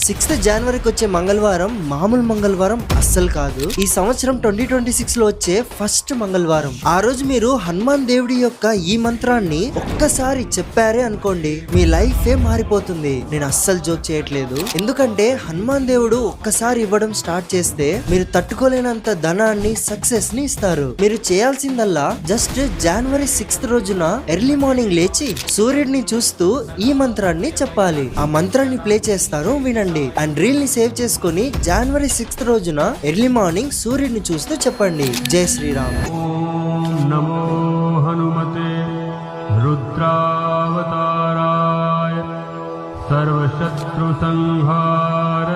6th జనవరికి వచ్చే మంగళవారం మామూలు మంగళవారం అస్సలు కాదు. ఈ సంవత్సరం 2026 లో వచ్చే ఫస్ట్ మంగళవారం. ఆ రోజు మీరు హనుమాన్ దేవుడి యొక్క ఈ మంత్రాన్ని ఒక్కసారి చెప్పారే అనుకోండి, మీ లైఫ్ ఏ మారిపోతుంది. నేను అస్సలు జోక్ చేయట్లేదు. ఎందుకంటే హనుమాన్ దేవుడు ఒక్కసారి ఇవ్వడం స్టార్ట్ చేస్తే మీరు తట్టుకోలేనంత ధనాన్ని, సక్సెస్ ని ఇస్తారు. మీరు చేయాల్సిందల్లా జస్ట్ జనవరి 6th రోజున ఎర్లీ మార్నింగ్ లేచి సూర్యుడిని చూస్తూ ఈ మంత్రాన్ని చెప్పాలి. ఆ మంత్రాన్ని ప్లే చేస్తారు, వినండి. అండ్ రీల్ ని సేవ్ చేసుకుని జనవరి 6th రోజున ఎర్లీ మార్నింగ్ సూర్యుడిని చూస్తూ చెప్పండి. జై శ్రీరామ్. ఓం నమో హనుమతే రుద్రావతారాయ సర్వశత్రు సంహార